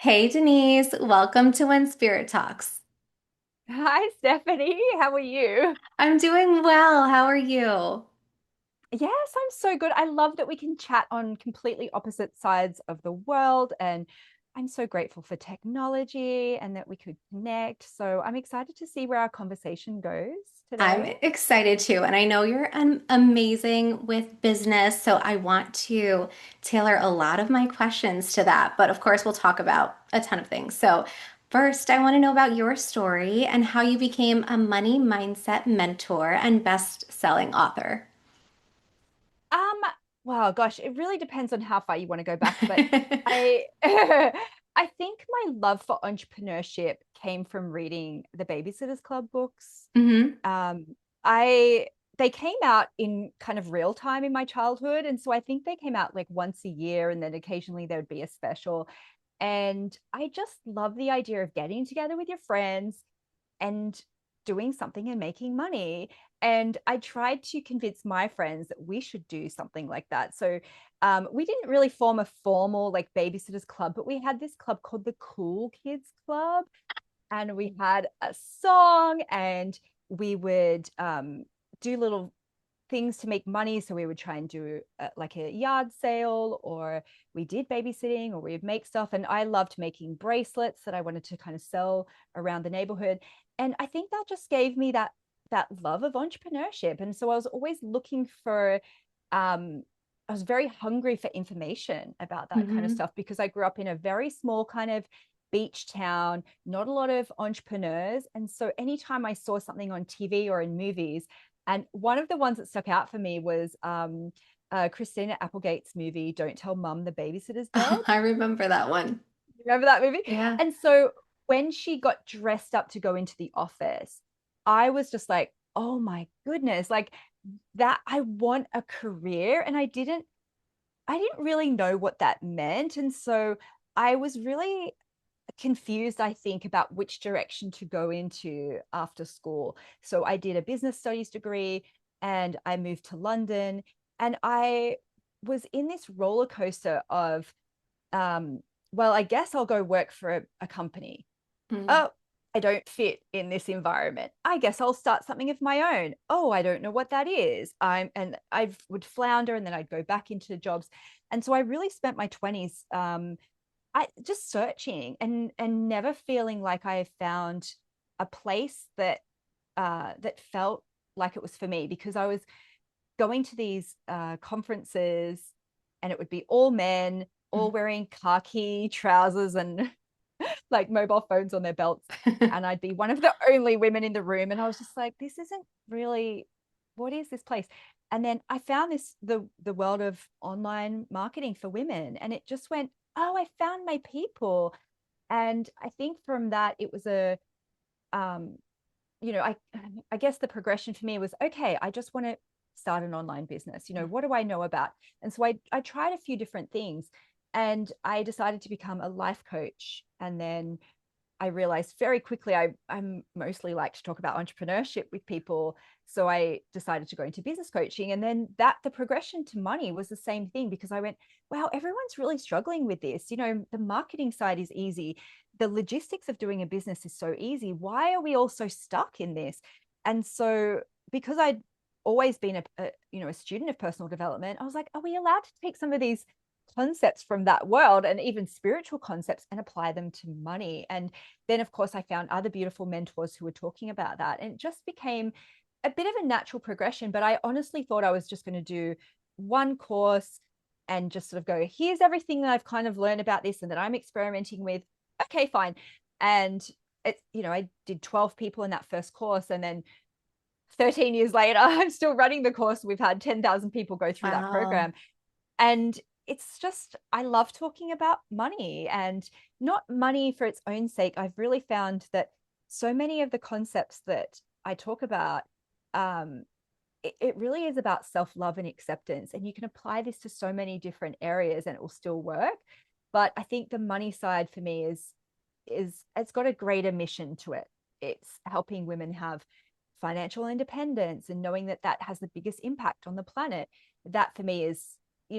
Hey Denise, welcome to When Spirit Talks. Hi, Stephanie. How are you? I'm doing well. How are you? Yes, I'm so good. I love that we can chat on completely opposite sides of the world. And I'm so grateful for technology and that we could connect. So I'm excited to see where our conversation goes I'm today. excited too, and I know you're amazing with business, so I want to tailor a lot of my questions to that. But of course, we'll talk about a ton of things. So, first, I want to know about your story and how you became a money mindset mentor and best-selling author. Um, well, gosh, it really depends on how far you want to go back, but I I think my love for entrepreneurship came from reading the Babysitters Club books. Hmm. Um, I they came out in kind of real time in my childhood, and so I think they came out like once a year, and then occasionally there would be a special. And I just love the idea of getting together with your friends and doing something and making money. And I tried to convince my friends that we should do something like that. So we didn't really form a formal like babysitters club, but we had this club called the Cool Kids Club, and we had a song, and we would do little things to make money. So we would try and do like a yard sale, or we did babysitting, or we would make stuff. And I loved making bracelets that I wanted to kind of sell around the neighborhood. And I think that just gave me that love of entrepreneurship. And so I was always looking for I was very hungry for information about that kind of Hmm. stuff because I grew up in a very small kind of beach town, not a lot of entrepreneurs. And so anytime I saw something on TV or in movies, and one of the ones that stuck out for me was Christina Applegate's movie, Don't Tell Mum the Babysitter's Dead. Oh, I remember that one. Remember that movie? Yeah. And so when she got dressed up to go into the office, I was just like, oh my goodness, like that I want a career. And I didn't really know what that meant. And so I was really confused, I think, about which direction to go into after school. So I did a business studies degree and I moved to London, and I was in this roller coaster of, um, well, I guess I'll go work for a company. Mm. Oh, I don't fit in this environment. I guess I'll start something of my own. Oh, I don't know what that is. And I would flounder, and then I'd go back into jobs. And so I really spent my 20s I just searching and never feeling like I found a place that felt like it was for me, because I was going to these conferences, and it would be all men, all wearing khaki trousers and like mobile phones on their belts, and I'd be one of the only women in the room, and I was just like, this isn't really, what is this place? And then I found the world of online marketing for women, and it just went, oh, I found my people. And I think from that it was a um you know, I guess the progression for me was, okay, I just want to start an online business. What do I know about? And so I tried a few different things, and I decided to become a life coach. And then I realized very quickly I'm mostly like to talk about entrepreneurship with people. So I decided to go into business coaching. And then the progression to money was the same thing, because I went, wow, everyone's really struggling with this. The marketing side is easy. The logistics of doing a business is so easy. Why are we all so stuck in this? And so because I'd always been a student of personal development, I was like, are we allowed to take some of these concepts from that world, and even spiritual concepts, and apply them to money? And then of course I found other beautiful mentors who were talking about that, and it just became a bit of a natural progression. But I honestly thought I was just going to do one course and just sort of go, here's everything that I've kind of learned about this and that I'm experimenting with. Okay, fine. And I did 12 people in that first course, and then 13 years later I'm still running the course. We've had 10,000 people go through that Wow. program. And it's just, I love talking about money, and not money for its own sake. I've really found that so many of the concepts that I talk about, um, it really is about self-love and acceptance. And you can apply this to so many different areas and it will still work. But I think the money side for me is it's got a greater mission to it. It's helping women have financial independence, and knowing that that has the biggest impact on the planet. That for me is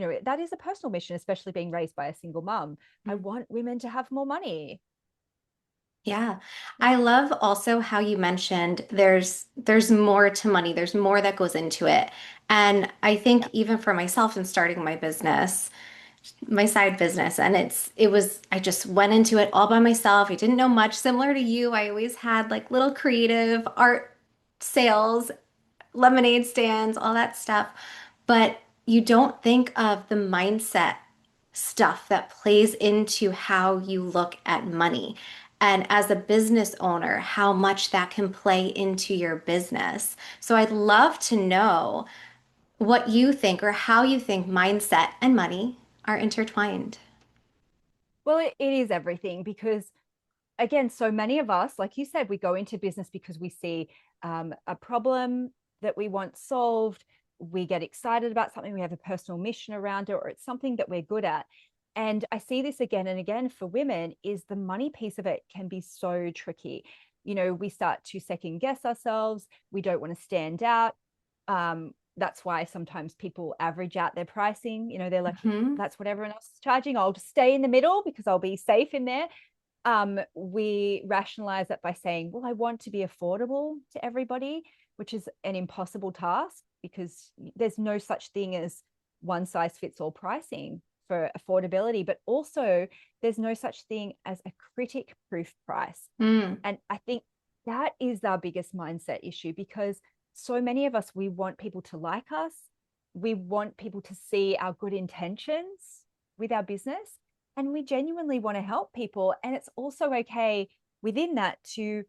that is a personal mission, especially being raised by a single mom. I Mm. want women to have more money. Yeah. Yeah. I love also how you mentioned there's more to money. There's more that goes into it. And I think even for myself in starting my business, my side business, and it was I just went into it all by myself. I didn't know much. Similar to you, I always had like little creative art sales, lemonade stands, all that stuff. But you don't think of the mindset stuff that plays into how you look at money. And as a business owner, how much that can play into your business. So I'd love to know what you think or how you think mindset and money are intertwined. Well, it is everything because, again, so many of us, like you said, we go into business because we see a problem that we want solved. We get excited about something, we have a personal mission around it, or it's something that we're good at. And I see this again and again for women is the money piece of it can be so tricky. We start to second guess ourselves. We don't want to stand out. That's why sometimes people average out their pricing. They're like, Hmm. that's what everyone else is charging. I'll just stay in the middle because I'll be safe in there. We rationalize it by saying, well, I want to be affordable to everybody, which is an impossible task because there's no such thing as one size fits all pricing for affordability, but also there's no such thing as a critic proof price. Mm. And I think that is our biggest mindset issue because so many of us, we want people to like us. We want people to see our good intentions with our business. And we genuinely want to help people. And it's also okay within that to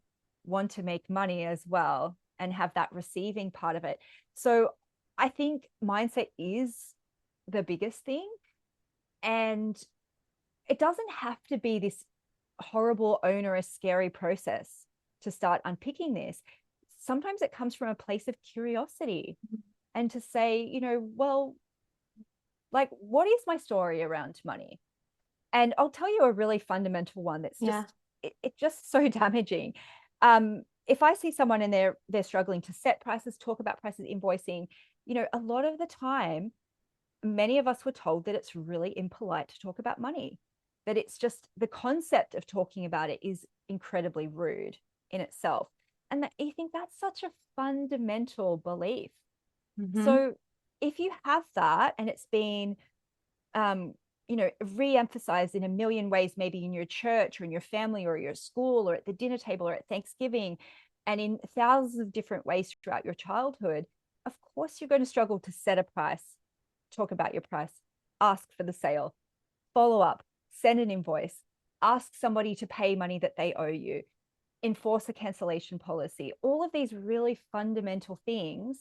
want to make money as well and have that receiving part of it. So I think mindset is the biggest thing. And it doesn't have to be this horrible, onerous, scary process to start unpicking this. Sometimes it comes from a place of curiosity and to say, well, like, what is my story around money? And I'll tell you a really fundamental one that's Yeah. it's just so damaging. If I see someone and they're struggling to set prices, talk about prices, invoicing, a lot of the time many of us were told that it's really impolite to talk about money, that it's just the concept of talking about it is incredibly rude in itself. And that, I think that's such a fundamental belief. Hmm. So if you have that and it's been, re-emphasized in a million ways, maybe in your church or in your family or your school or at the dinner table or at Thanksgiving, and in thousands of different ways throughout your childhood, of course you're going to struggle to set a price, talk about your price, ask for the sale, follow up, send an invoice, ask somebody to pay money that they owe you, enforce a cancellation policy. All of these really fundamental things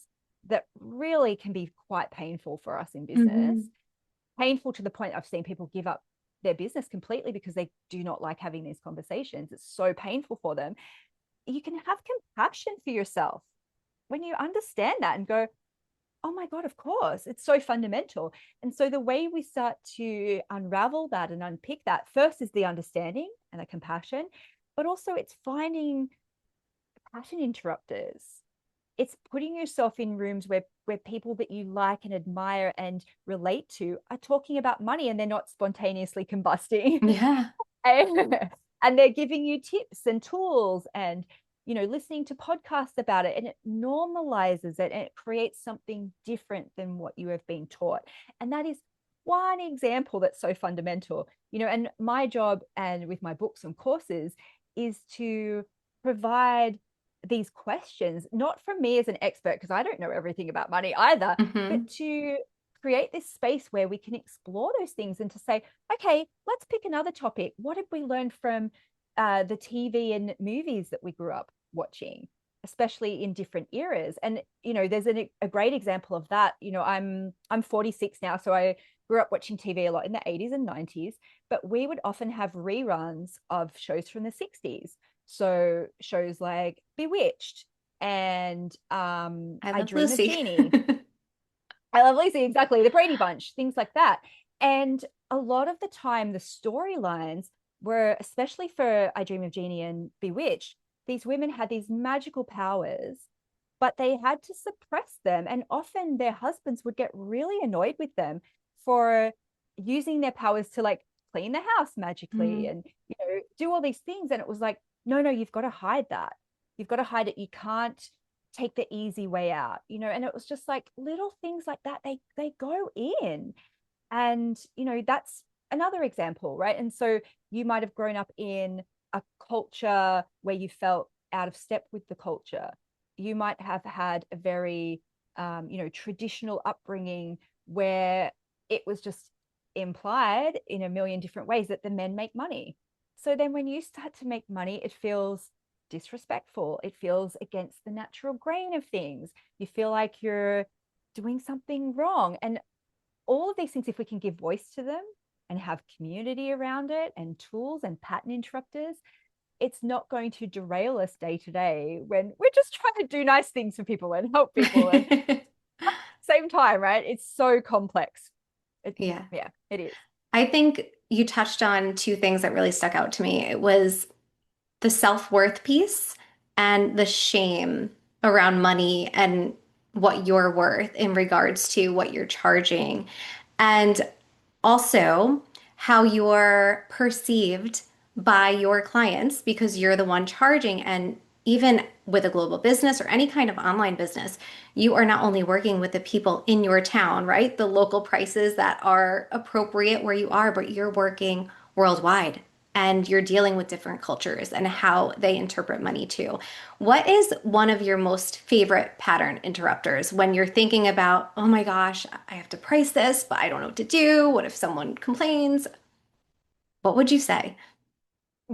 that really can be quite painful for us in business. Hmm. Painful to the point I've seen people give up their business completely because they do not like having these conversations. It's so painful for them. You can have compassion for yourself when you understand that and go, oh my God, of course, it's so fundamental. And so the way we start to unravel that and unpick that first is the understanding and the compassion, but also it's finding pattern interrupters. It's putting yourself in rooms where people that you like and admire and relate to are talking about money and they're not spontaneously combusting. Yeah. And they're giving you tips and tools and listening to podcasts about it, and it normalizes it and it creates something different than what you have been taught. And that is one example that's so fundamental. And my job and with my books and courses is to provide these questions, not from me as an expert, because I don't know everything about money either, Hmm. but to create this space where we can explore those things and to say, okay, let's pick another topic. What did we learn from the TV and movies that we grew up watching, especially in different eras? And there's a great example of that. I'm 46 now, so I grew up watching TV a lot in the 80s and 90s, but we would often have reruns of shows from the 60s. So shows like Bewitched and I I love Dream of Lucy. Jeannie. I Love Lucy, exactly. The Brady Bunch, things like that. And a lot of the time, the storylines were, especially for I Dream of Jeannie and Bewitched, these women had these magical powers, but they had to suppress them. And often their husbands would get really annoyed with them for using their powers to like clean the house magically Mm. and, do all these things. And it was like, no, you've got to hide that. You've got to hide it. You can't take the easy way out, and it was just like little things like that. They go in. And, that's another example, right? And so you might have grown up in a culture where you felt out of step with the culture. You might have had a very, traditional upbringing where it was just implied in a million different ways that the men make money. So then when you start to make money, it feels disrespectful. It feels against the natural grain of things. You feel like you're doing something wrong. And all of these things, if we can give voice to them and have community around it and tools and pattern interrupters, it's not going to derail us day to day when we're just trying to do nice things for people and help people. And same time, right? It's so complex. Yeah. Yeah, it is. I think you touched on two things that really stuck out to me. It was the self-worth piece and the shame around money and what you're worth in regards to what you're charging. And also how you're perceived by your clients because you're the one charging. And even with a global business or any kind of online business, you are not only working with the people in your town, right? The local prices that are appropriate where you are, but you're working worldwide and you're dealing with different cultures and how they interpret money too. What is one of your most favorite pattern interrupters when you're thinking about, oh my gosh, I have to price this, but I don't know what to do? What if someone complains? What would you say?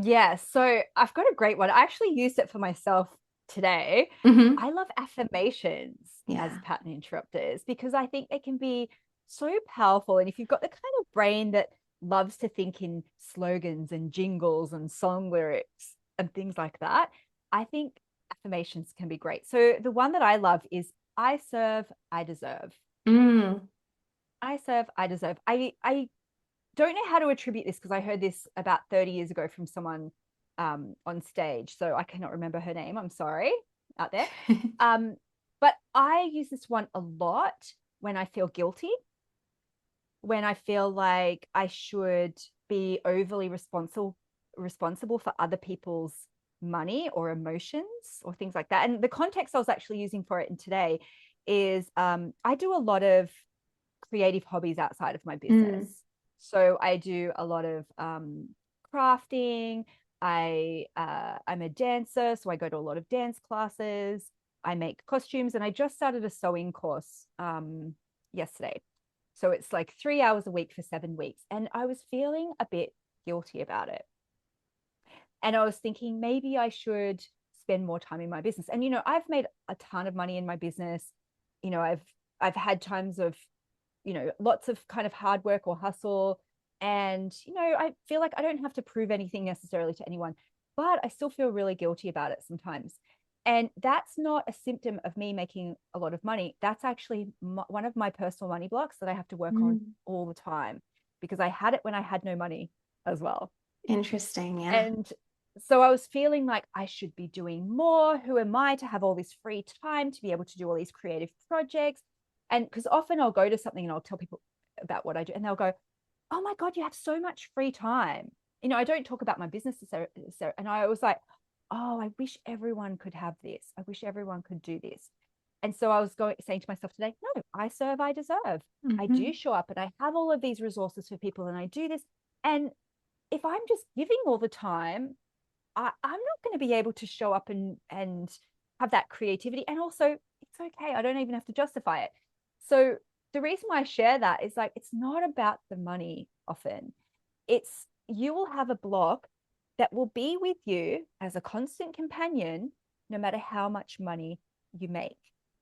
Yeah, so I've got a great one. I actually used it for myself today. Hmm. I love affirmations as Yeah. pattern interrupters because I think they can be so powerful. And if you've got the kind of brain that loves to think in slogans and jingles and song lyrics and things like that, I think affirmations can be great. So the one that I love is I serve, I deserve. Mm. I serve, I deserve. I don't know how to attribute this because I heard this about 30 years ago from someone on stage. So I cannot remember her name. I'm sorry out there. Um, but I use this one a lot when I feel guilty, when I feel like I should be overly responsible for other people's money or emotions or things like that. And the context I was actually using for it in today is I do a lot of creative hobbies outside of my business. Mm. So I do a lot of crafting. I'm a dancer, so I go to a lot of dance classes. I make costumes, and I just started a sewing course yesterday. So it's like 3 hours a week for 7 weeks, and I was feeling a bit guilty about it. And I was thinking maybe I should spend more time in my business. And I've made a ton of money in my business. I've had times of lots of kind of hard work or hustle. And, I feel like I don't have to prove anything necessarily to anyone, but I still feel really guilty about it sometimes. And that's not a symptom of me making a lot of money. That's actually one of my personal money blocks that I have to work on Mm. all the time because I had it when I had no money as well. Interesting. Yeah. And so I was feeling like I should be doing more. Who am I to have all this free time to be able to do all these creative projects? And because often I'll go to something and I'll tell people about what I do, and they'll go, "Oh my God, you have so much free time." I don't talk about my business. And I was like, "Oh, I wish everyone could have this. I wish everyone could do this." And so I was saying to myself today, no, I serve, I deserve. I Hmm. do show up and I have all of these resources for people and I do this. And if I'm just giving all the time, I'm not going to be able to show up and have that creativity. And also, it's okay. I don't even have to justify it. So the reason why I share that is like it's not about the money often. It's you will have a block that will be with you as a constant companion, no matter how much money you make.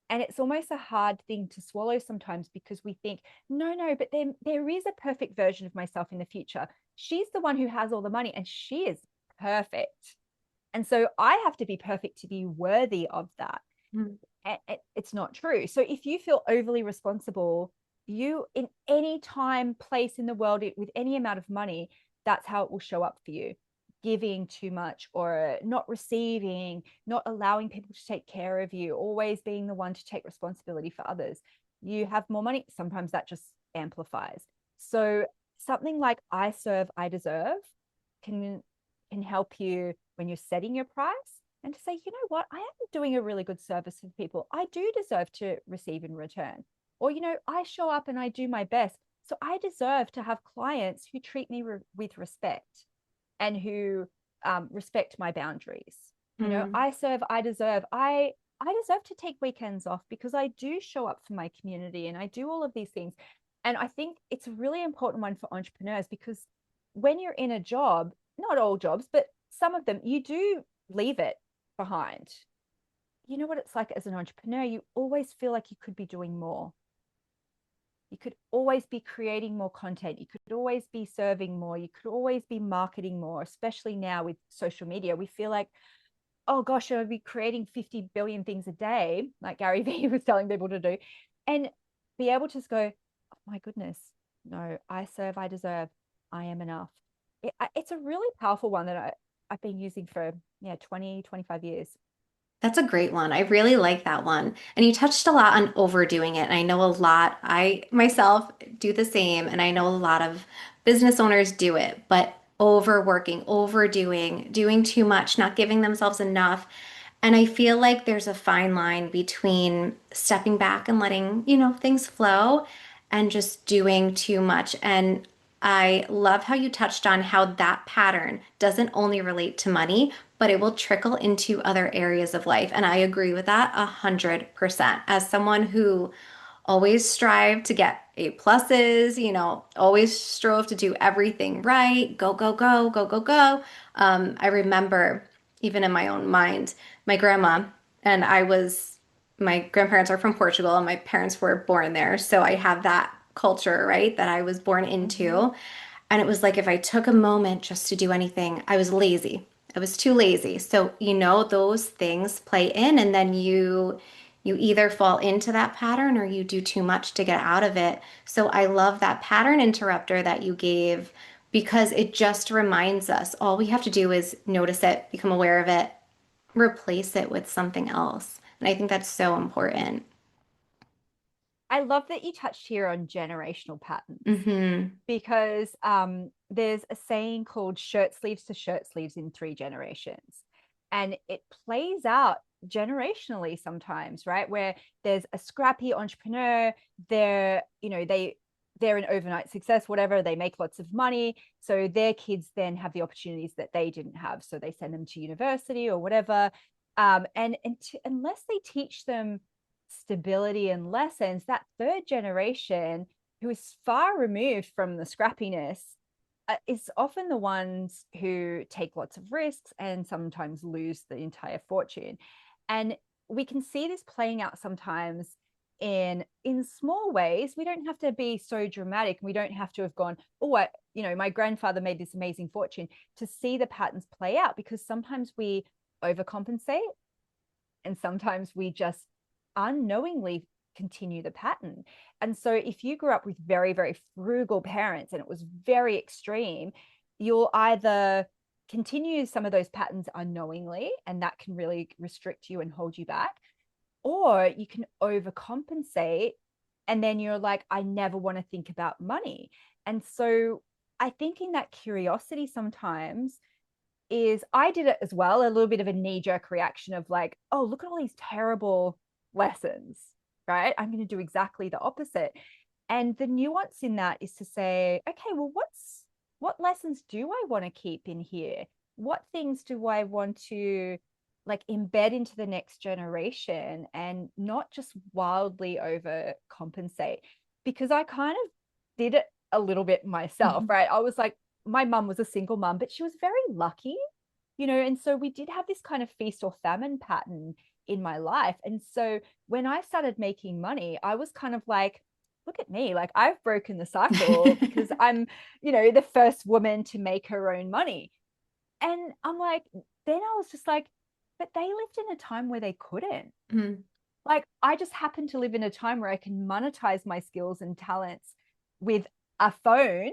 And it's almost a hard thing to swallow sometimes because we think, no, but there is a perfect version of myself in the future. She's the one who has all the money and she is perfect. And so I have to be perfect to be worthy of that. Mm. And it's not true. So if you feel overly responsible, you in any time, place in the world with any amount of money, that's how it will show up for you. Giving too much or not receiving, not allowing people to take care of you, always being the one to take responsibility for others. You have more money, sometimes that just amplifies. So something like I serve, I deserve can can help you when you're setting your price and to say, you know what, I am doing a really good service for people. I do deserve to receive in return. Or, I show up and I do my best. So I deserve to have clients who treat me with respect and who respect my boundaries. Mm. I serve, I deserve. I deserve to take weekends off because I do show up for my community and I do all of these things. And I think it's a really important one for entrepreneurs because when you're in a job, not all jobs, but some of them, you do leave it behind. You know what it's like as an entrepreneur? You always feel like you could be doing more. You could always be creating more content. You could always be serving more. You could always be marketing more, especially now with social media. We feel like, oh gosh, I would be creating 50 billion things a day, like Gary Vee was telling people to do, and be able to just go, oh my goodness, no, I serve, I deserve, I am enough. It's a really powerful one that I've been using for, yeah, 20, 25 years. That's a great one. I really like that one. And you touched a lot on overdoing it. And I know a lot, I myself do the same, and I know a lot of business owners do it, but overworking, overdoing, doing too much, not giving themselves enough. And I feel like there's a fine line between stepping back and letting, things flow and just doing too much. And I love how you touched on how that pattern doesn't only relate to money, but it will trickle into other areas of life. And I agree with that 100%. As someone who always strive to get A pluses, always strove to do everything right, go, go, go, go, go, go. I remember even in my own mind, my grandma and my grandparents are from Portugal and my parents were born there. So I have that culture, right, that I was born Mm-hmm. into. And it was like if I took a moment just to do anything, I was lazy. I was too lazy. So, those things play in, and then you either fall into that pattern or you do too much to get out of it. So I love that pattern interrupter that you gave because it just reminds us all we have to do is notice it, become aware of it, replace it with something else. And I think that's so important. I love that you touched here on generational patterns Mm-hmm. because there's a saying called shirt sleeves to shirt sleeves in 3 generations. And it plays out generationally sometimes, right? Where there's a scrappy entrepreneur, they're an overnight success, whatever, they make lots of money. So their kids then have the opportunities that they didn't have. So they send them to university or whatever. Unless they teach them stability and lessons, that third generation who is far removed from the scrappiness is often the ones who take lots of risks and sometimes lose the entire fortune. And we can see this playing out sometimes in small ways. We don't have to be so dramatic. We don't have to have gone, my grandfather made this amazing fortune, to see the patterns play out, because sometimes we overcompensate and sometimes we just unknowingly continue the pattern. And so if you grew up with very, very frugal parents and it was very extreme, you'll either continue some of those patterns unknowingly, and that can really restrict you and hold you back, or you can overcompensate and then you're like, I never want to think about money. And so I think in that curiosity sometimes is, I did it as well, a little bit of a knee-jerk reaction of like, oh, look at all these terrible lessons, right? I'm going to do exactly the opposite. And the nuance in that is to say, okay, well, what lessons do I want to keep in here? What things do I want to like embed into the next generation and not just wildly overcompensate? Because I kind of did it a little bit myself, Mm-hmm. right? I was like, my mum was a single mum, but she was very lucky, and so we did have this kind of feast or famine pattern in my life. And so when I started making money, I was kind of like, look at me, like I've broken the cycle because I'm, the first woman to make her own money. And I'm like, then I was just like, but they lived in a time where they couldn't. Mm-hmm. Like I just happen to live in a time where I can monetize my skills and talents with a phone.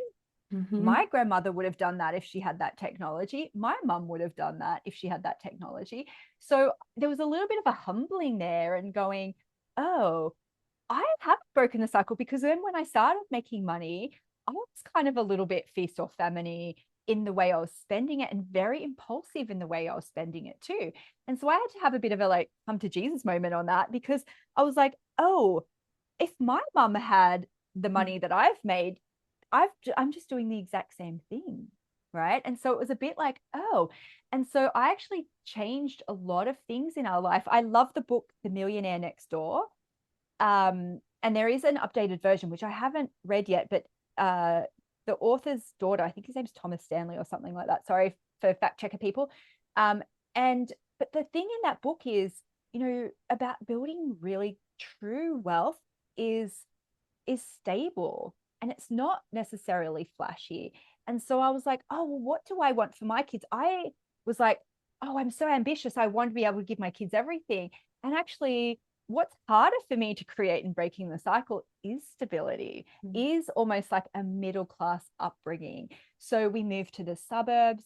Mm-hmm. My grandmother would have done that if she had that technology. My mum would have done that if she had that technology. So there was a little bit of a humbling there and going, oh, I have broken the cycle, because then when I started making money, I was kind of a little bit feast or famine in the way I was spending it, and very impulsive in the way I was spending it too. And so I had to have a bit of a like come to Jesus moment on that, because I was like, oh, if my mum had the money that I've made, I'm just doing the exact same thing. Right. And so it was a bit like, oh, and so I actually changed a lot of things in our life. I love the book The Millionaire Next Door. And there is an updated version, which I haven't read yet, but the author's daughter, I think his name's Thomas Stanley or something like that. Sorry for fact checker people. Um, and but the thing in that book is, about building really true wealth is stable, and it's not necessarily flashy. And so I was like, oh, well, what do I want for my kids? I was like, oh, I'm so ambitious. I want to be able to give my kids everything. And actually, what's harder for me to create in breaking the cycle is stability, Mm. is almost like a middle class upbringing. So we moved to the suburbs.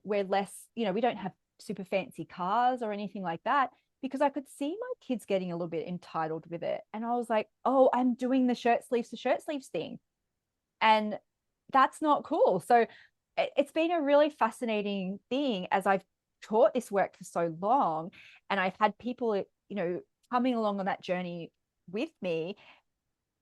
We're less, we don't have super fancy cars or anything like that, because I could see my kids getting a little bit entitled with it. And I was like, oh, I'm doing the shirt sleeves to shirt sleeves thing. And that's not cool. So it's been a really fascinating thing as I've taught this work for so long. And I've had people, coming along on that journey with me,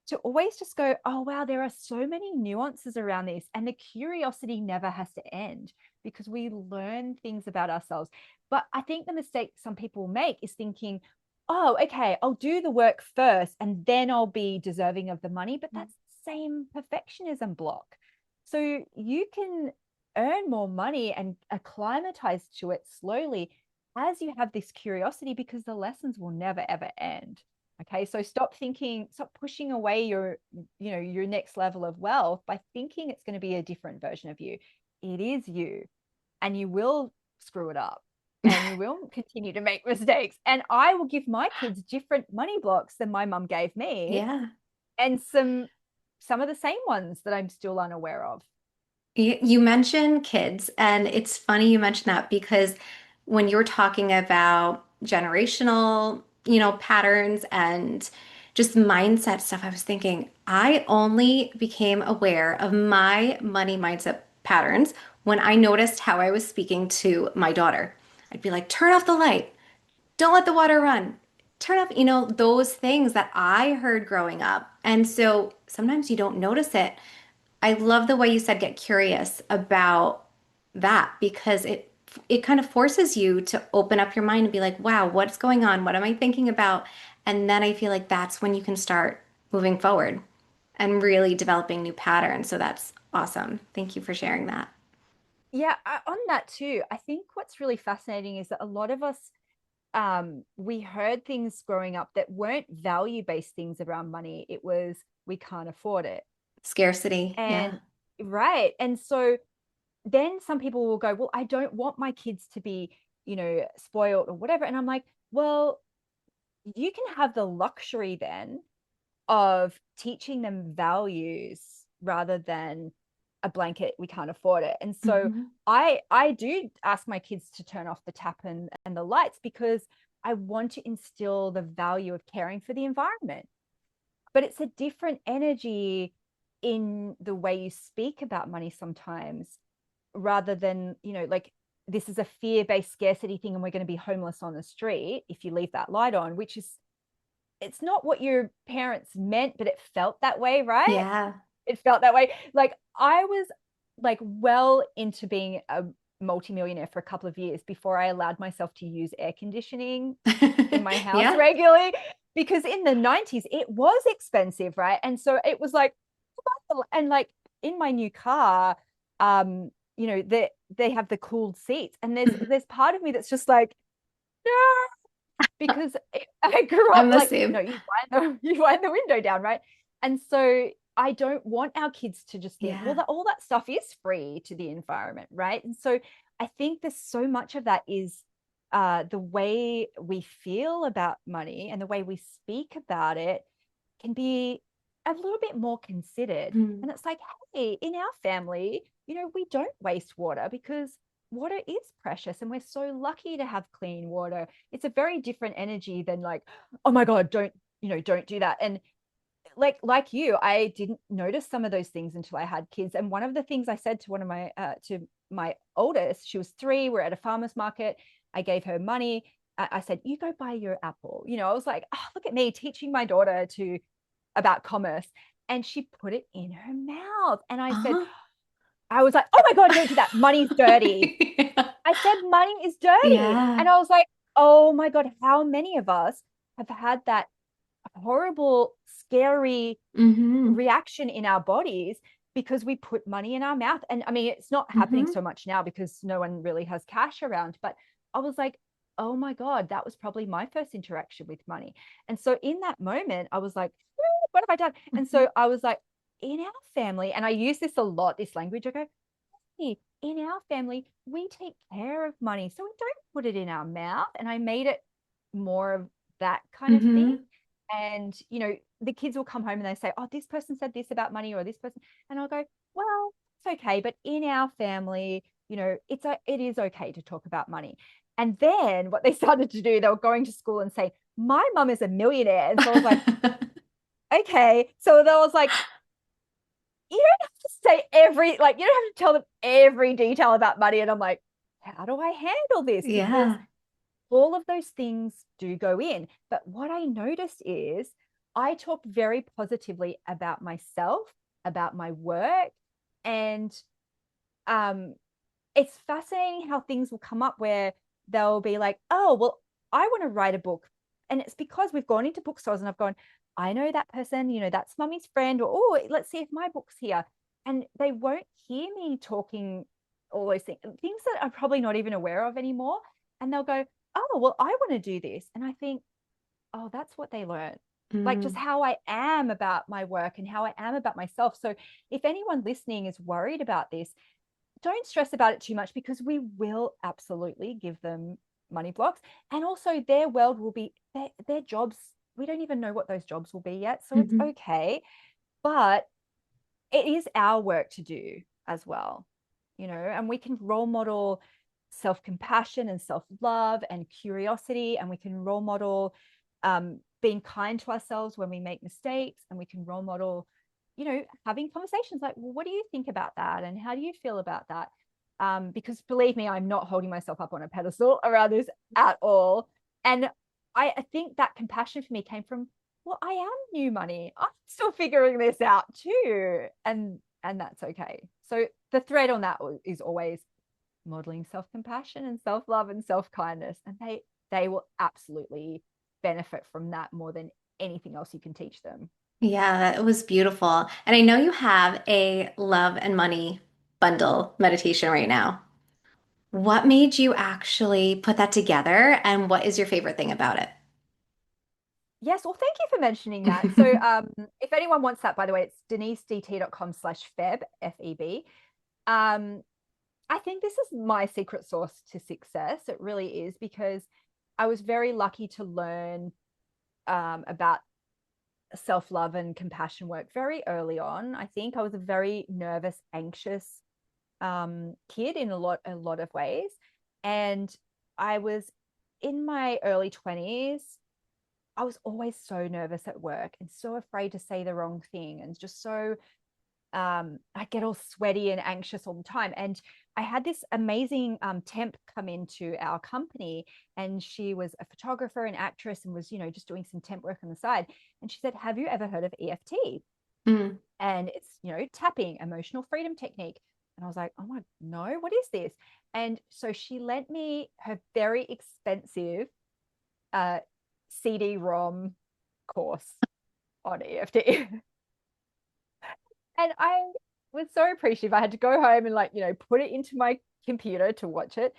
to always just go, oh, wow, there are so many nuances around this. And the curiosity never has to end, because we learn things about ourselves. But I think the mistake some people make is thinking, oh, okay, I'll do the work first and then I'll be deserving of the money. But that's the same perfectionism block. So you can earn more money and acclimatize to it slowly as you have this curiosity, because the lessons will never, ever end. Okay, so stop pushing away your next level of wealth by thinking it's going to be a different version of you. It is you, and you will screw it up, and you will continue to make mistakes. And I will give my kids different money blocks than my mum gave me, Yeah. and some of the same ones that I'm still unaware of. You mentioned kids, and it's funny you mentioned that because when you were talking about generational, patterns and just mindset stuff, I was thinking I only became aware of my money mindset patterns when I noticed how I was speaking to my daughter. I'd be like, turn off the light, don't let the water run, turn off, those things that I heard growing up. And so sometimes you don't notice it. I love the way you said get curious about that because it kind of forces you to open up your mind and be like, wow, what's going on? What am I thinking about? And then I feel like that's when you can start moving forward and really developing new patterns. So that's awesome. Thank you for sharing that. Yeah, on that too, I think what's really fascinating is that a lot of us, we heard things growing up that weren't value-based things around money. It was, we can't afford it. Scarcity. Yeah. And right. And so then some people will go, well, I don't want my kids to be, spoiled or whatever. And I'm like, well, you can have the luxury then of teaching them values rather than a blanket, we can't afford it. And so Hmm. I do ask my kids to turn off the tap and the lights, because I want to instill the value of caring for the environment. But it's a different energy in the way you speak about money sometimes, rather than, like, this is a fear-based scarcity thing and we're going to be homeless on the street if you leave that light on, which is, it's not what your parents meant, but it felt that way, right? Yeah. It felt that way. Like I was like well into being a multimillionaire for a couple of years before I allowed myself to use air conditioning in my house Yeah. regularly, because in the 90s it was expensive, right? And so it was like, and like in my new car, they have the cooled seats, and there's part of me that's just like, no, because I grew up I'm the like, no, same. you wind the window down, right? And so I don't want our kids to just think, well, Yeah. all that stuff is free to the environment, right? And so I think there's so much of that is the way we feel about money and the way we speak about it can be a little bit more considered. Hmm. And it's like, hey, in our family, we don't waste water, because water is precious and we're so lucky to have clean water. It's a very different energy than like, oh my God, don't do that. And like you, I didn't notice some of those things until I had kids. And one of the things I said to one of my to my oldest, she was 3, we're at a farmer's market. I gave her money. I said, you go buy your apple. I was like, oh, look at me teaching my daughter to about commerce. And she put it in her mouth. And I said, Uh-huh. I was like, oh my God, don't do that. Money's dirty. Yeah. I said, money is dirty. Yeah. And I was like, oh my God, how many of us have had that horrible, scary Mm-hmm. reaction in our bodies because we put money in our mouth? And I mean, it's not happening Mm-hmm. so much now because no one really has cash around. But I was like, oh my God, that was probably my first interaction with money. And so in that moment, I was like, what have I done? And Mm-hmm. so I was like, in our family, and I use this a lot, this language, I go, hey, in our family, we take care of money. So we don't put it in our mouth. And I made it more of that kind of thing. Mm-hmm. And, the kids will come home and they say, oh, this person said this about money or this person. And I'll go, well, it's okay. But in our family, it is okay to talk about money. And then what they started to do, they were going to school and say, my mum is a millionaire. And so I was like, okay. So that was like, you don't have to say you don't have to tell them every detail about money. And I'm like, how do I handle this? Because Yeah. all of those things do go in. But what I noticed is I talk very positively about myself, about my work. And um, it's fascinating how things will come up where they'll be like, oh, well, I want to write a book. And it's because we've gone into bookstores and I've gone, I know that person, that's mummy's friend, or, oh, let's see if my book's here. And they won't hear me talking all those things that I'm probably not even aware of anymore. And they'll go, oh, well, I want to do this. And I think, oh, that's what they learn. Like just Mm. how I am about my work and how I am about myself. So if anyone listening is worried about this, don't stress about it too much because we will absolutely give them money blocks. And also their world will be their jobs. We don't even know what those jobs will be yet. So it's Mm-hmm. okay. But it is our work to do as well, and we can role model self-compassion and self-love and curiosity, and we can role model being kind to ourselves when we make mistakes, and we can role model, having conversations like, well, what do you think about that? And how do you feel about that? Because believe me, I'm not holding myself up on a pedestal around this at all. And I think that compassion for me came from, well, I am new money. I'm still figuring this out too. And that's okay. So the thread on that is always modeling self-compassion and self-love and self-kindness. And they will absolutely benefit from that more than anything else you can teach them. Yeah, that was beautiful. And I know you have a love and money bundle meditation right now. What made you actually put that together, and what is your favorite thing about it? Yes, well, thank you for mentioning that. So if anyone wants that, by the way, it's denisedt.com/feb, Feb. Um, I think this is my secret sauce to success. It really is because I was very lucky to learn about self-love and compassion work very early on. I think I was a very nervous, anxious kid in a lot of ways. And I was in my early 20s. I was always so nervous at work and so afraid to say the wrong thing and just so I get all sweaty and anxious all the time. And I had this amazing temp come into our company, and she was a photographer and actress and was, just doing some temp work on the side. And she said, have you ever heard of EFT? Mm. And it's, tapping, emotional freedom technique. And I was like, oh my, no, what is this? And so she lent me her very expensive uh, CD-ROM course on EFT. And I was so appreciative. I had to go home and put it into my computer to watch it.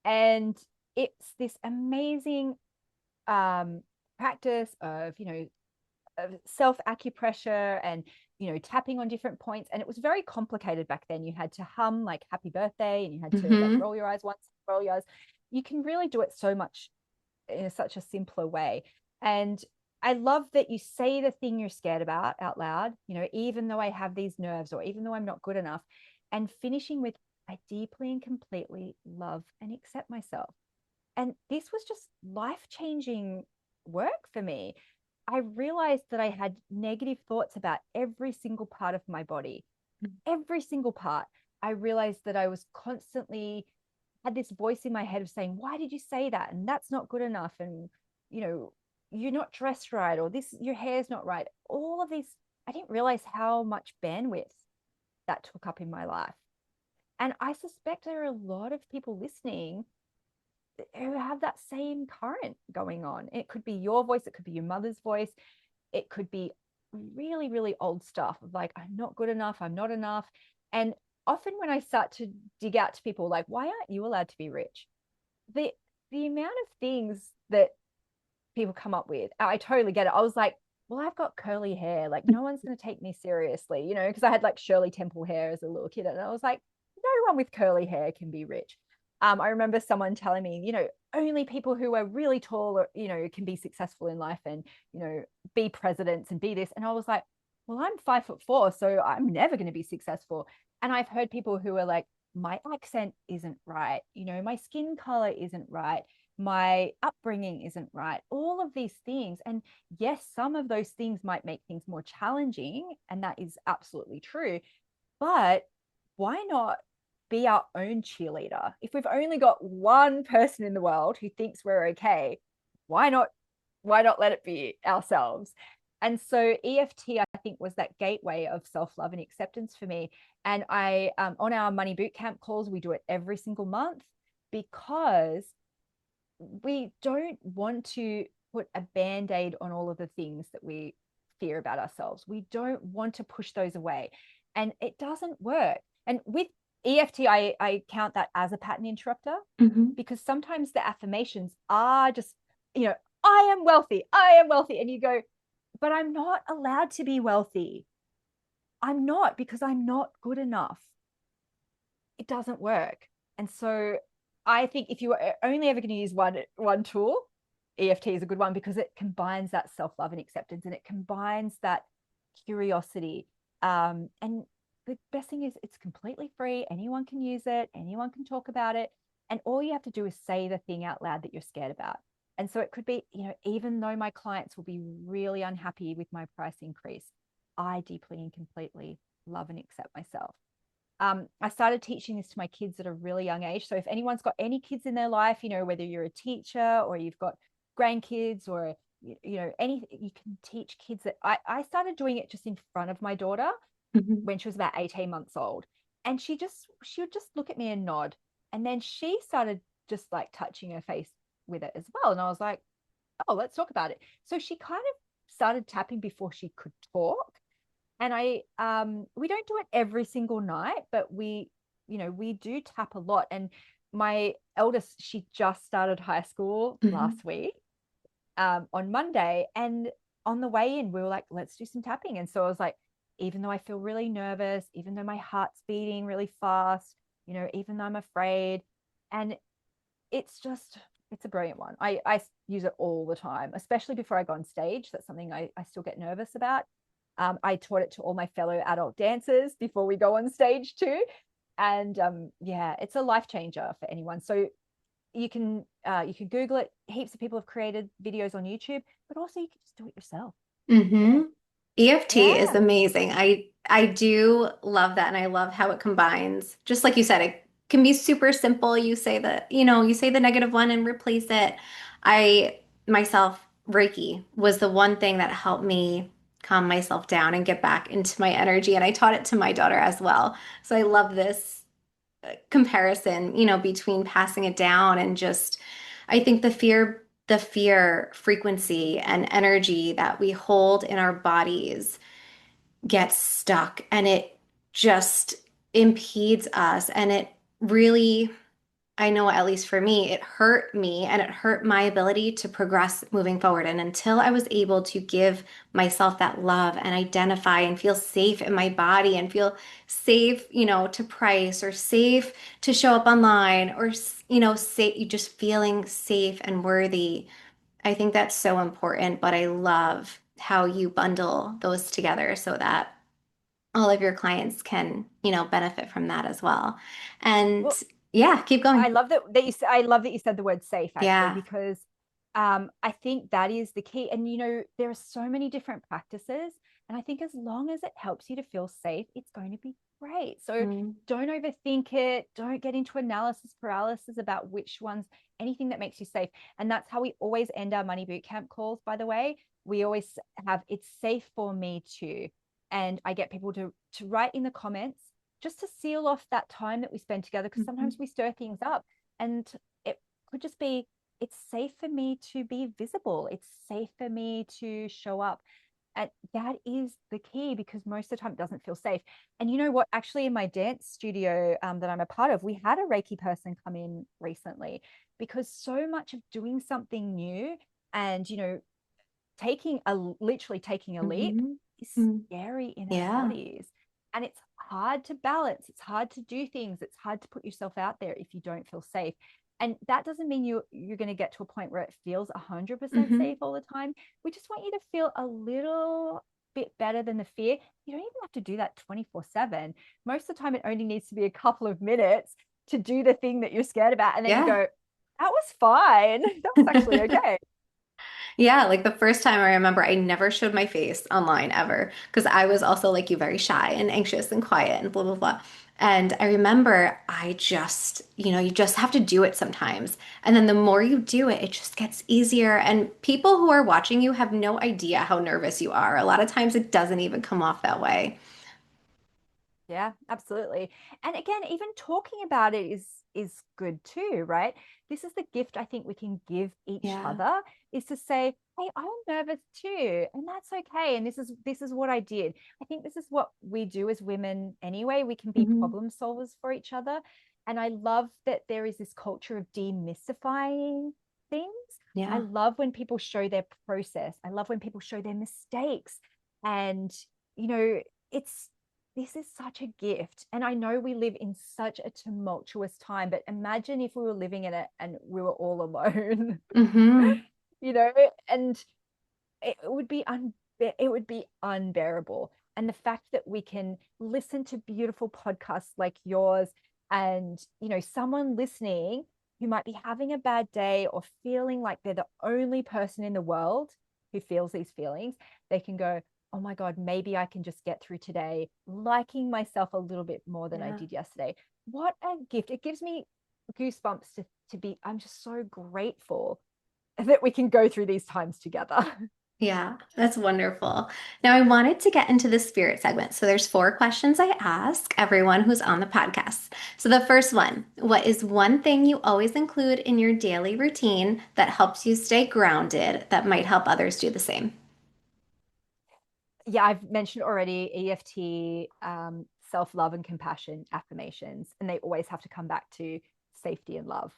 And it's this amazing um, practice of, of self acupressure and, tapping on different points. And it was very complicated back then. You had to hum like happy birthday, and you had to like Hmm. roll your eyes once, roll your eyes. You can really do it so much in such a simpler way. And I love that you say the thing you're scared about out loud, even though I have these nerves or even though I'm not good enough, and finishing with, I deeply and completely love and accept myself. And this was just life changing work for me. I realized that I had negative thoughts about every single part of my body, every single part. I realized that I was constantly had this voice in my head of saying, why did you say that? And that's not good enough. And, you know, you're not dressed right, or this, your hair's not right. All of these, I didn't realize how much bandwidth that took up in my life. And I suspect there are a lot of people listening who have that same current going on. It could be your voice, it could be your mother's voice, it could be really, really old stuff of like, I'm not good enough, I'm not enough. And often when I start to dig out to people like, why aren't you allowed to be rich? The the amount of things that people come up with, I totally get it. I was like, well, I've got curly hair. Like, no one's going to take me seriously, because I had like Shirley Temple hair as a little kid. And I was like, no one with curly hair can be rich. I remember someone telling me, only people who are really tall or, can be successful in life and, be presidents and be this. And I was like, well, I'm 5'4", so I'm never going to be successful. And I've heard people who are like, my accent isn't right. My skin color isn't right, my upbringing isn't right, all of these things. And yes, some of those things might make things more challenging, and that is absolutely true. But why not be our own cheerleader? If we've only got one person in the world who thinks we're okay, why not let it be ourselves? And so EFT, I think, was that gateway of self-love and acceptance for me. And I on our money bootcamp calls, we do it every single month because we don't want to put a band-aid on all of the things that we fear about ourselves. We don't want to push those away. And it doesn't work. And with EFT, I count that as a pattern interrupter Mm-hmm. because sometimes the affirmations are just, I am wealthy, I am wealthy. And you go, but I'm not allowed to be wealthy. I'm not, because I'm not good enough. It doesn't work. And so I think if you are only ever going to use one tool, EFT is a good one because it combines that self-love and acceptance, and it combines that curiosity. And the best thing is it's completely free. Anyone can use it, anyone can talk about it. And all you have to do is say the thing out loud that you're scared about. And so it could be, even though my clients will be really unhappy with my price increase, I deeply and completely love and accept myself. I started teaching this to my kids at a really young age. So if anyone's got any kids in their life, whether you're a teacher or you've got grandkids or, anything, you can teach kids that I started doing it just in front of my daughter Mm-hmm. when she was about 18 months old. And she would just look at me and nod. And then she started just like touching her face with it as well. And I was like, oh, let's talk about it. So she kind of started tapping before she could talk. And we don't do it every single night, but we do tap a lot. And my eldest, she just started high school Mm-hmm. last week, on Monday. And on the way in, we were like, let's do some tapping. And so I was like, even though I feel really nervous, even though my heart's beating really fast, even though I'm afraid, and it's a brilliant one. I use it all the time, especially before I go on stage. That's something I still get nervous about. I taught it to all my fellow adult dancers before we go on stage too. And yeah, it's a life changer for anyone. So you can Google it. Heaps of people have created videos on YouTube, but also you can just do it yourself. Mm-hmm. Yeah. EFT is Yeah. amazing. I do love that, and I love how it combines. Just like you said, it can be super simple. You say the negative one and replace it. I myself, Reiki was the one thing that helped me calm myself down and get back into my energy, and I taught it to my daughter as well. So I love this comparison, between passing it down and just I think the fear frequency and energy that we hold in our bodies gets stuck and it just impedes us and it really I know at least for me, it hurt me and it hurt my ability to progress moving forward. And until I was able to give myself that love and identify and feel safe in my body and feel safe, to price or safe to show up online or, say, just feeling safe and worthy, I think that's so important. But I love how you bundle those together so that all of your clients can, benefit from that as well. And Well, yeah, keep I going. love that you I love that you said the word safe, actually, Yeah. because I think that is the key. And, there are so many different practices. And I think as long as it helps you to feel safe, it's going to be great. So Mm, don't overthink it. Don't get into analysis paralysis about which ones, anything that makes you safe. And that's how we always end our money boot camp calls, by the way. We always have it's safe for me too. And I get people to write in the comments just to seal off that time that we spend together, because sometimes mhm, we stir things up. And it could just be it's safe for me to be visible. It's safe for me to show up. And that is the key, because most of the time it doesn't feel safe. And you know what? Actually, in my dance studio that I'm a part of, we had a Reiki person come in recently, because so much of doing something new and, taking a literally taking a leap mhm, is mm. scary in our Yeah. bodies. And it's hard to balance. It's hard to do things. It's hard to put yourself out there if you don't feel safe. And that doesn't mean you're going to get to a point where it feels 100% Hmm. safe all the time. We just want you to feel a little bit better than the fear. You don't even have to do that 24/7. Most of the time, it only needs to be a couple of minutes to do the thing that you're scared about. And then you Yeah. go, that was fine. That was actually okay. Yeah, like the first time I remember I never showed my face online ever because I was also like you, very shy and anxious and quiet and blah blah blah. And I remember I just, you just have to do it sometimes. And then the more you do it, it just gets easier. And people who are watching you have no idea how nervous you are. A lot of times it doesn't even come off that way. Yeah, absolutely. And again, even talking about it is good too, right? This is the gift I think we can give each Yeah. other, is to say, "Hey, I'm nervous too, and that's okay. And this is what I did." I think this is what we do as women anyway. We can be Hmm. problem solvers for each other. And I love that there is this culture of demystifying things. I Yeah. love when people show their process. I love when people show their mistakes. And, you know, it's this is such a gift. And I know we live in such a tumultuous time, but imagine if we were living in it and we were all alone, Hmm. you know, and it would be unbearable. And the fact that we can listen to beautiful podcasts like yours, and, someone listening who might be having a bad day or feeling like they're the only person in the world who feels these feelings, they can go, oh my God, maybe I can just get through today, liking myself a little bit more than I Yeah. did yesterday. What a gift. It gives me goosebumps to be, I'm just so grateful that we can go through these times together. Yeah, that's wonderful. Now, I wanted to get into the spirit segment. So there's four questions I ask everyone who's on the podcast. So the first one, what is one thing you always include in your daily routine that helps you stay grounded that might help others do the same? Yeah, I've mentioned already EFT, self love and compassion affirmations, and they always have to come back to safety and love.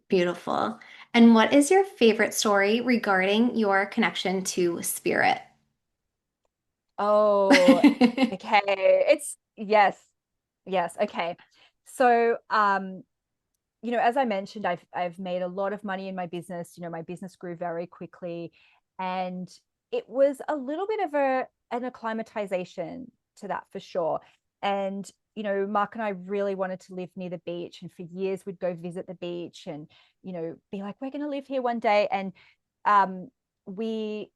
Beautiful. And what is your favorite story regarding your connection to spirit? Oh, okay. It's yes, yes. Okay. So, as I mentioned, I've made a lot of money in my business. My business grew very quickly, and it was a little bit of an acclimatization to that for sure. And Mark and I really wanted to live near the beach, and for years we'd go visit the beach, and be like, we're going to live here one day. And we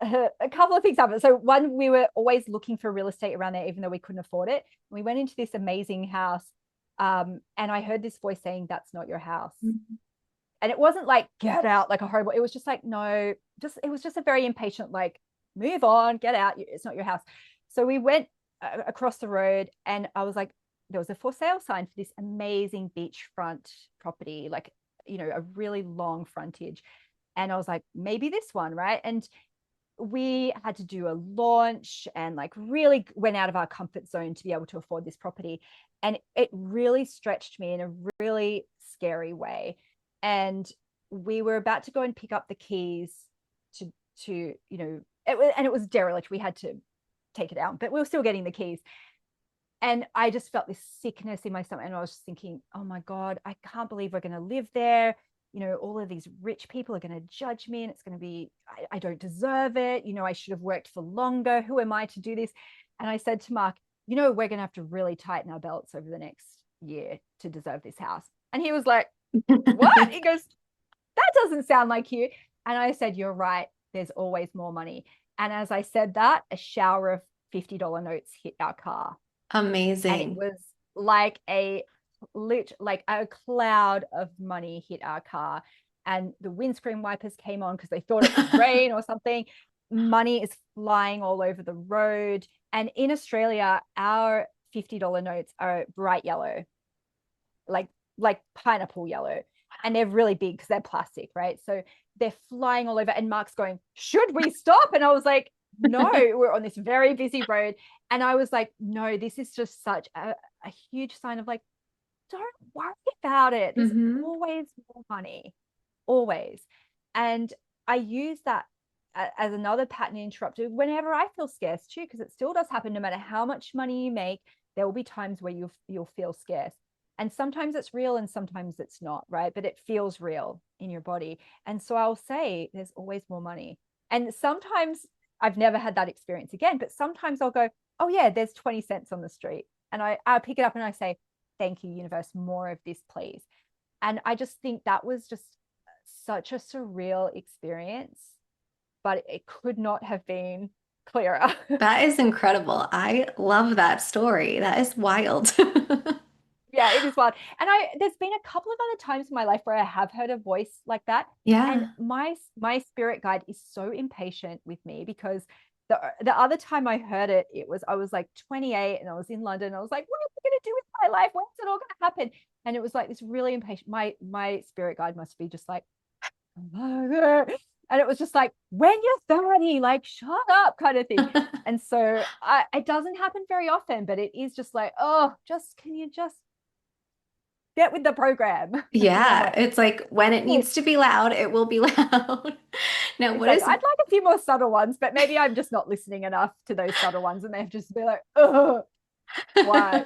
a couple of things happened. So one, we were always looking for real estate around there, even though we couldn't afford it. We went into this amazing house, and I heard this voice saying, "That's not your house." And it wasn't like get out like a horrible. It was just like no, just it was just a very impatient like move on, get out. It's not your house. So we went across the road, and I was like, there was a for sale sign for this amazing beachfront property, like a really long frontage. And I was like, maybe this one, right? And we had to do a launch and like really went out of our comfort zone to be able to afford this property. And it really stretched me in a really scary way. And we were about to go and pick up the keys to it was derelict. We had to take it out, but we were still getting the keys. And I just felt this sickness in my stomach. And I was just thinking, oh my God, I can't believe we're going to live there. All of these rich people are going to judge me, and it's going to be, I don't deserve it. I should have worked for longer. Who am I to do this? And I said to Mark, we're going to have to really tighten our belts over the next year to deserve this house. And he was like, what? He goes, that doesn't sound like you. And I said, you're right. There's always more money. And as I said that, a shower of $50 notes hit our car. And it Amazing. was like like a cloud of money hit our car. And the windscreen wipers came on because they thought it would rain or something. Money is flying all over the road. And in Australia, our $50 notes are bright yellow, like pineapple yellow, and they're really big because they're plastic, right? So they're flying all over, and Mark's going, should we stop? And I was like, no, we're on this very busy road. And I was like, no, this is just such a huge sign of like, don't worry about it, there's Hmm. always more money, always. And I use that as another pattern interrupter whenever I feel scarce too, because it still does happen. No matter how much money you make, there will be times where you'll feel scarce, and sometimes it's real and sometimes it's not, right? But it feels real in your body. And so I'll say there's always more money. And sometimes I've never had that experience again, but sometimes I'll go, oh yeah, there's 20 cents on the street, and I pick it up and I say, thank you, universe, more of this please. And I just think that was just such a surreal experience, but it could not have been clearer. That is incredible. I love that story. That is wild. Yeah, it is wild. And there's been a couple of other times in my life where I have heard a voice like that. And Yeah. my spirit guide is so impatient with me because the other time I heard it, I was like 28 and I was in London. I was like, what am I gonna do with my life? When's it all gonna happen? And it was like this really impatient. My spirit guide must be just like, and it was just like, when you're 30, like shut up kind of thing. And so it doesn't happen very often, but it is just like, oh, just can you just get with the program? And I'm Yeah, like, it's like when it oh, needs to be loud, it will be loud. Now, what exactly. is I'd like a few more subtle ones, but maybe I'm just not listening enough to those subtle ones, and they have just be like, oh, why?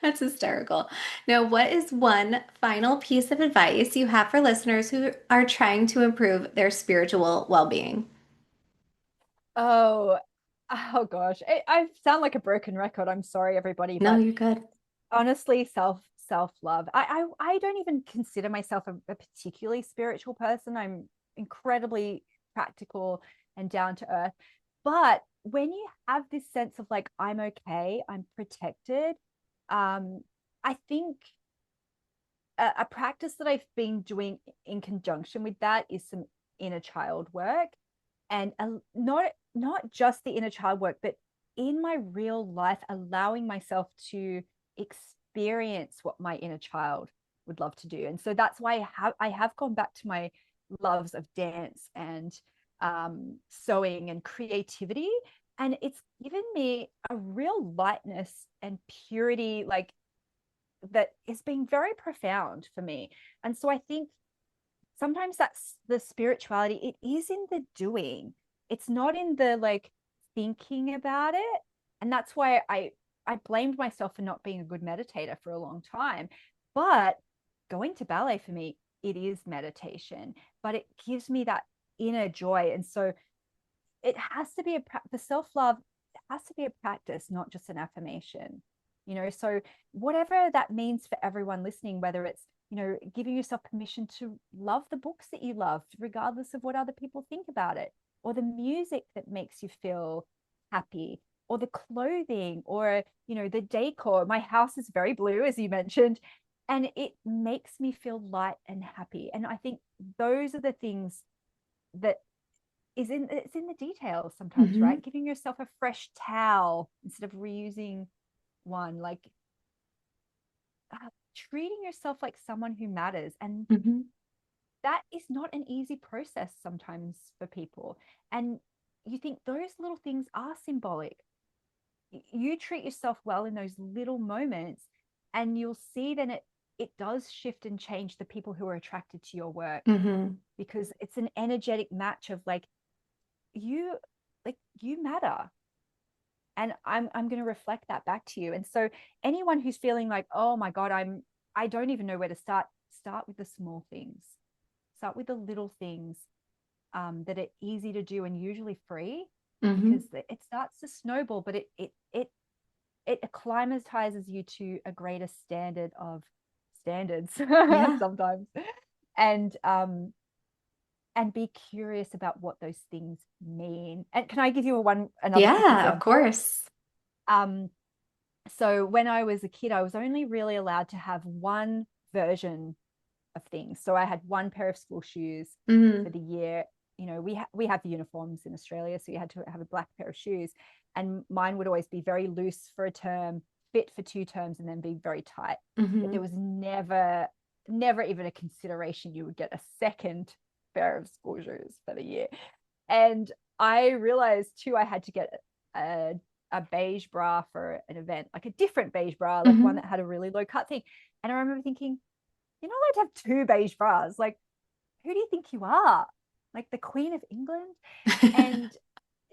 That's hysterical. Now, what is one final piece of advice you have for listeners who are trying to improve their spiritual well-being? Oh, oh gosh, I sound like a broken record. I'm sorry, everybody, No, but you're good. honestly, self love. I don't even consider myself a particularly spiritual person. I'm incredibly practical and down to earth. But when you have this sense of like, I'm okay, I'm protected, I think a practice that I've been doing in conjunction with that is some inner child work, and not just the inner child work, but in my real life, allowing myself to experience what my inner child would love to do. And so that's why I have gone back to my loves of dance and sewing and creativity, and it's given me a real lightness and purity, like that has been very profound for me. And so I think sometimes that's the spirituality, it is in the doing, it's not in the like thinking about it. And that's why I blamed myself for not being a good meditator for a long time. But going to ballet for me, it is meditation, but it gives me that inner joy. And so it has to be the self-love, it has to be a practice, not just an affirmation. So whatever that means for everyone listening, whether it's giving yourself permission to love the books that you love regardless of what other people think about it, or the music that makes you feel happy, or the clothing, or the decor. My house is very blue, as you mentioned, and it makes me feel light and happy. And I think those are the things that it's in the details sometimes, Hmm. right? Giving yourself a fresh towel instead of reusing one, like treating yourself like someone who matters. And Hmm. that is not an easy process sometimes for people. And you think those little things are symbolic. You treat yourself well in those little moments, and you'll see then it does shift and change the people who are attracted to your work, Hmm. because it's an energetic match of you you matter, and I'm going to reflect that back to you. And so anyone who's feeling like, oh my god, I don't even know where to start with the small things, start with the little things that are easy to do and usually free, because Hmm. it starts to snowball, but it acclimatizes you to a greater standard of standards Yeah. sometimes. And and be curious about what those things mean. And can I give you another quick Yeah, of example? course. Um, so when I was a kid, I was only really allowed to have one version of things. So I had one pair of school shoes for Mm-hmm. the year. We have uniforms in Australia, so you had to have a black pair of shoes, and mine would always be very loose for a term, fit for 2 terms, and then be very tight. But there Mm-hmm. was never even a consideration you would get a second pair of school shoes for the year. And I realized too, I had to get a, a beige bra for an event, like a different beige bra, like one Mm-hmm. that had a really low cut thing. And I remember thinking, you're not allowed to have two beige bras. Like, who do you think you are? Like the Queen of England? And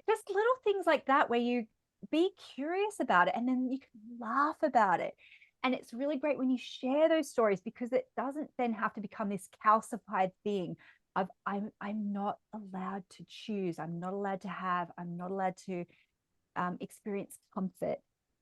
just little things like that where you be curious about it and then you can laugh about it. And it's really great when you share those stories because it doesn't then have to become this calcified thing of I'm not allowed to choose. I'm not allowed to have. I'm not allowed to experience comfort.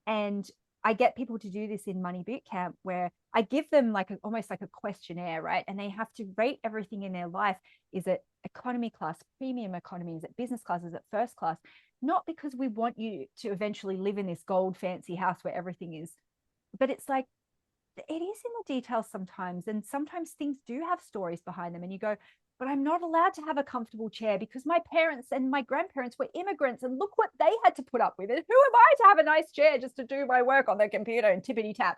And I get people to do this in Money Bootcamp where I give them like almost like a questionnaire, right? And they have to rate everything in their life. Is it economy class, premium economy? Is it business class? Is it first class? Not because we want you to eventually live in this gold fancy house where everything is, but it's like it is in the details sometimes. And sometimes things do have stories behind them. And you go, but I'm not allowed to have a comfortable chair because my parents and my grandparents were immigrants and look what they had to put up with. And who am I to have a nice chair just to do my work on the computer and tippity tap?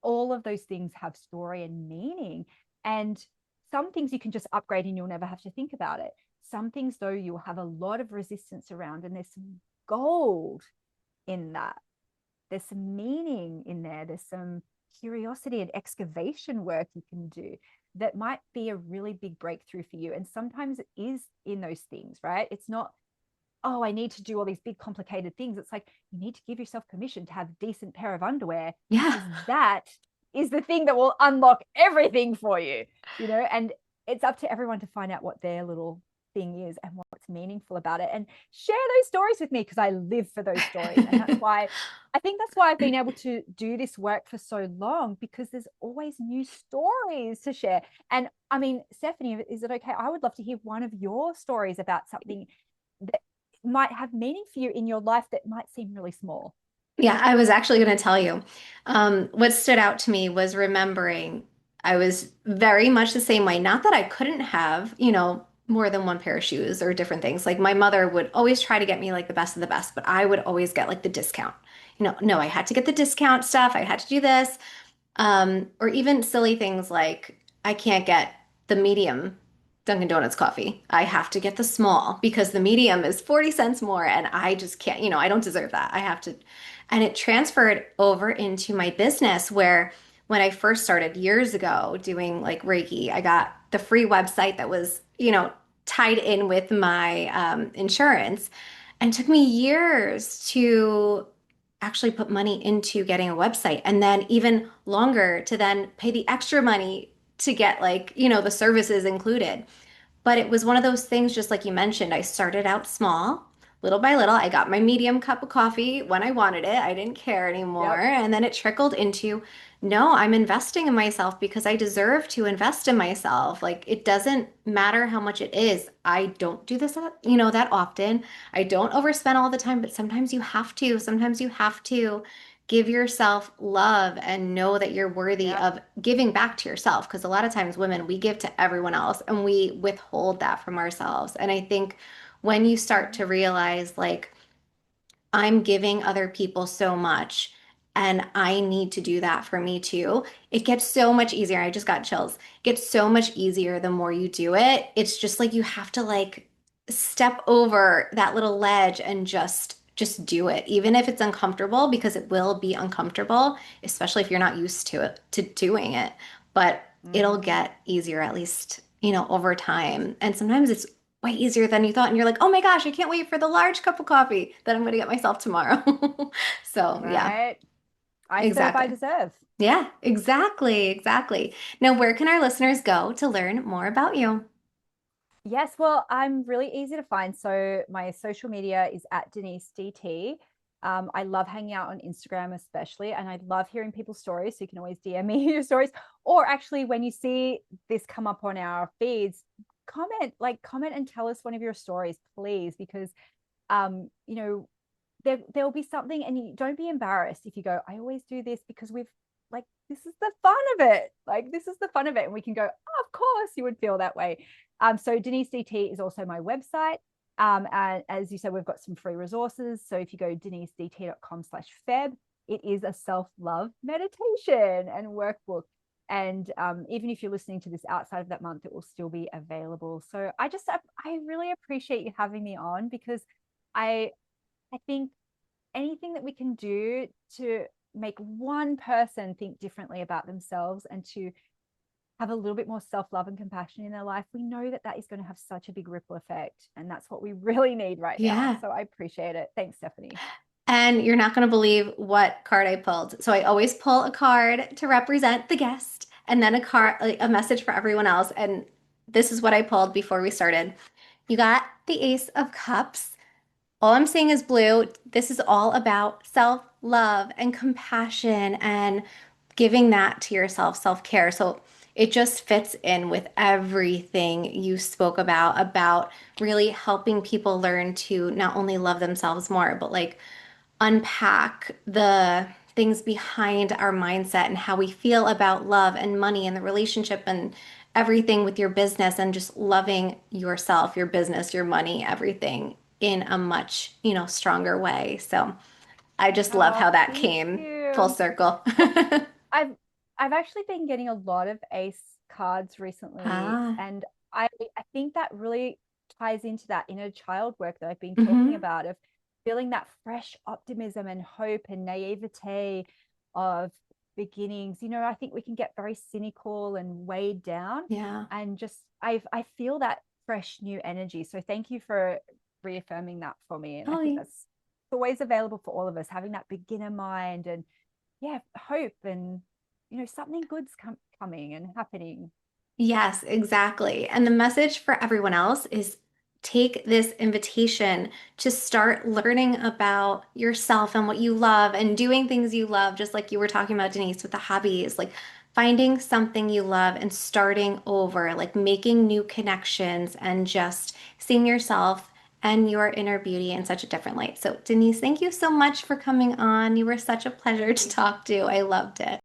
All of those things have story and meaning. And some things you can just upgrade and you'll never have to think about it. Some things, though, you'll have a lot of resistance around, and there's some gold in that. There's some meaning in there. There's some curiosity and excavation work you can do that might be a really big breakthrough for you. And sometimes it is in those things, right? It's not, oh, I need to do all these big complicated things. It's like you need to give yourself permission to have a decent pair of underwear Yeah. because that is the thing that will unlock everything for you, and it's up to everyone to find out what their little thing is and what's meaningful about it and share those stories with me because I live for those stories. And that's why I've been able to do this work for so long because there's always new stories to share. And I mean, Stephanie, is it okay? I would love to hear one of your stories about something that might have meaning for you in your life that might seem really small. Yeah, I was actually going to tell you. What stood out to me was remembering I was very much the same way. Not that I couldn't have, more than one pair of shoes or different things. Like my mother would always try to get me like the best of the best, but I would always get like the discount. No, I had to get the discount stuff. I had to do this. Or even silly things like I can't get the medium Dunkin' Donuts coffee. I have to get the small because the medium is 40 cents more and I just can't, I don't deserve that. I have to. And it transferred over into my business where when I first started years ago doing like Reiki, I got the free website that was, tied in with my insurance. And it took me years to actually put money into getting a website and then even longer to then pay the extra money to get like, the services included. But it was one of those things, just like you mentioned, I started out small. Little by little, I got my medium cup of coffee when I wanted it. I didn't care anymore. Yep. And then it trickled into, no, I'm investing in myself because I deserve to invest in myself. Like it doesn't matter how much it is. I don't do this, that often. I don't overspend all the time, but sometimes you have to. Sometimes you have to give yourself love and know that you're worthy Yep. of giving back to yourself. Because a lot of times, women, we give to everyone else and we withhold that from ourselves. And I think when you start to realize, like, I'm giving other people so much and I need to do that for me too. It gets so much easier. I just got chills. It gets so much easier the more you do it. It's just like you have to like step over that little ledge and just do it. Even if it's uncomfortable because it will be uncomfortable, especially if you're not used to it to doing it. But it'll Mm-hmm. get easier at least, over time. And sometimes it's way easier than you thought. And you're like, oh my gosh, I can't wait for the large cup of coffee that I'm going to get myself tomorrow. So, yeah, Right. I serve, I exactly. deserve. Yeah, exactly. Exactly. Now, where can our listeners go to learn more about you? Yes, well, I'm really easy to find. So my social media is at Denise DT. I love hanging out on Instagram, especially, and I love hearing people's stories. So you can always DM me your stories. Or actually, when you see this come up on our feeds, comment and tell us one of your stories, please, because you know, there'll be something, and you don't be embarrassed if you go, I always do this because we've like this is the fun of it. Like this is the fun of it. And we can go, oh, of course you would feel that way. So Denise DT is also my website. And as you said, we've got some free resources. So if you go denisedt.com/feb, it is a self-love meditation and workbook. And even if you're listening to this outside of that month, it will still be available. So I really appreciate you having me on, because I I think anything that we can do to make one person think differently about themselves and to have a little bit more self-love and compassion in their life, we know that that is going to have such a big ripple effect. And that's what we really need right now. Yeah. So I appreciate it. Thanks, Stephanie. And you're not going to believe what card I pulled. So I always pull a card to represent the guest and then a card, like a message for everyone else. And this is what I pulled before we started. You got the Ace of Cups. All I'm seeing is blue. This is all about self-love and compassion and giving that to yourself, self-care. So it just fits in with everything you spoke about really helping people learn to not only love themselves more, but like unpack the things behind our mindset and how we feel about love and money and the relationship and everything with your business and just loving yourself, your business, your money, everything in a much, stronger way. So I just love Oh, how that thank came full you. circle. Well, I've I've actually been getting a lot of ace cards recently, Ah, and I think that really ties into that inner child work that I've been talking mm-hmm. about, of feeling that fresh optimism and hope and naivete of beginnings. I think we can get very cynical and weighed down, Yeah. and just I feel that fresh new energy. So thank you for reaffirming that for me, and I think Oh, that's always available for all of us, having that beginner mind and yeah, hope and something good's coming and happening. yes, exactly. And the message for everyone else is take this invitation to start learning about yourself and what you love and doing things you love, just like you were talking about, Denise, with the hobbies, like finding something you love and starting over, like making new connections and just seeing yourself and your inner beauty in such a different light. So, Denise, thank you so much for coming on. You were such a pleasure Thank to you. talk to. I loved it.